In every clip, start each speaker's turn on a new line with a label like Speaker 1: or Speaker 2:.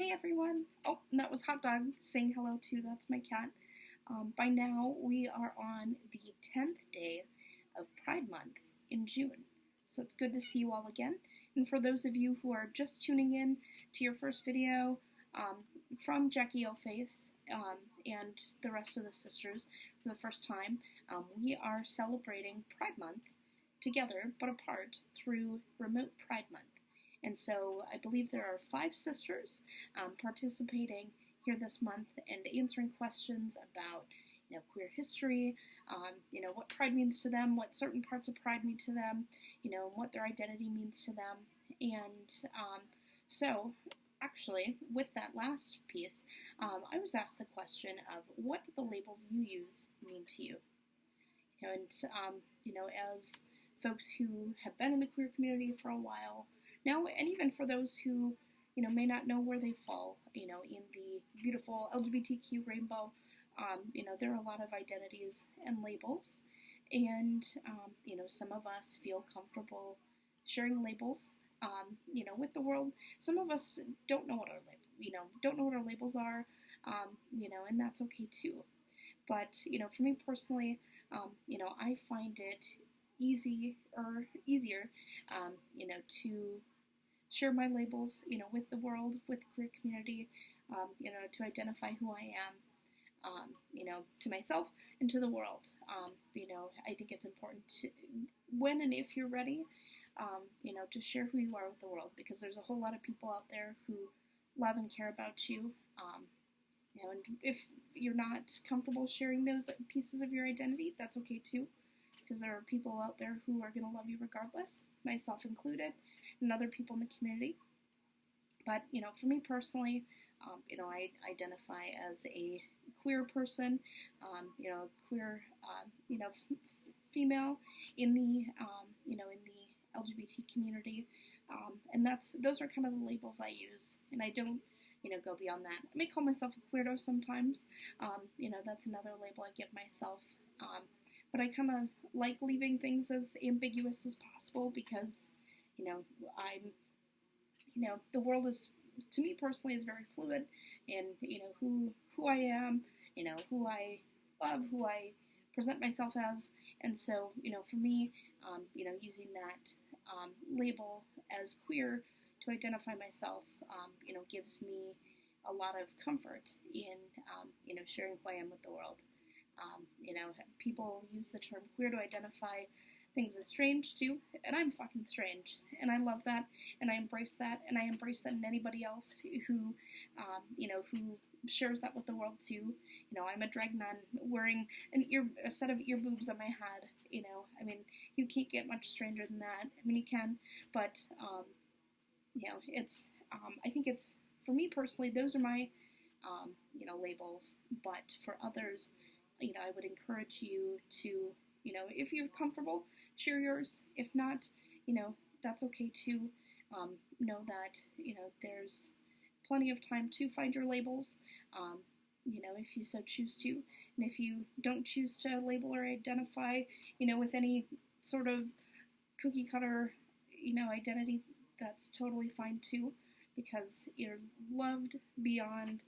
Speaker 1: Hey everyone! Oh, and that was Hot Dog saying hello too. That's my cat. By now, we are on the 10th day of Pride Month in June. So it's good to see you all again. And for those of you who are just tuning in to your first video from Jackie O'Face and the rest of the sisters for the first time, we are celebrating Pride Month together but apart through Remote Pride Month. And so I believe there are 5 sisters participating here this month and answering questions about, queer history, what Pride means to them, what certain parts of Pride mean to them, what their identity means to them. And so, actually, with that last piece, I was asked the question of what do the labels you use mean to you? And, as folks who have been in the queer community for a while now, and even for those who, may not know where they fall, in the beautiful LGBTQ rainbow, there are a lot of identities and labels, and, some of us feel comfortable sharing labels, with the world. Some of us don't know what our labels are, and that's okay too. But, for me personally, I find it easier, to share my labels, with the world, with the queer community, to identify who I am, to myself and to the world. I think it's important to, when and if you're ready, to share who you are with the world, because there's a whole lot of people out there who love and care about you, and if you're not comfortable sharing those pieces of your identity, that's okay too, because there are people out there who are going to love you regardless, myself included, and other people in the community. But, for me personally, I identify as a queer person, queer, female in the, in the LGBT community, and those are kind of the labels I use, and I don't, go beyond that. I may call myself a queerdo sometimes, that's another label I give myself, but I kind of like leaving things as ambiguous as possible, because, the world is, to me personally, is very fluid, and, who I am, who I love, who I present myself as, and so, for me, using that label as queer to identify myself, gives me a lot of comfort in, sharing who I am with the world. People use the term queer to identify things as strange too, and I'm fucking strange, and I love that, and I embrace that, and I embrace that in anybody else who, who shares that with the world too. I'm a drag nun wearing a set of ear boobs on my head. You can't get much stranger than that. You can, but it's. I think it's, for me personally, those are my, labels. But for others, I would encourage you to, if you're comfortable, share yours. If not, that's okay too. Know that, there's plenty of time to find your labels, if you so choose to. And if you don't choose to label or identify, with any sort of cookie cutter, identity, that's totally fine too, because you're loved beyond,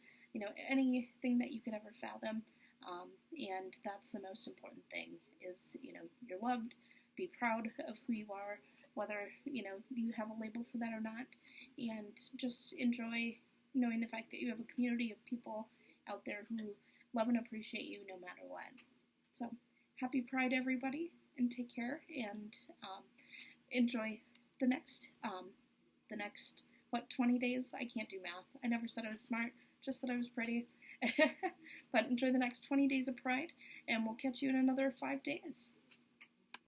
Speaker 1: anything that you could ever fathom. And that's the most important thing is, you're loved, be proud of who you are, whether, you have a label for that or not, and just enjoy knowing the fact that you have a community of people out there who love and appreciate you no matter what. So, happy Pride, everybody, and take care, and enjoy the next, 20 days? I can't do math. I never said I was smart, just that I was pretty. But enjoy the next 20 days of Pride, and we'll catch you in another 5 days.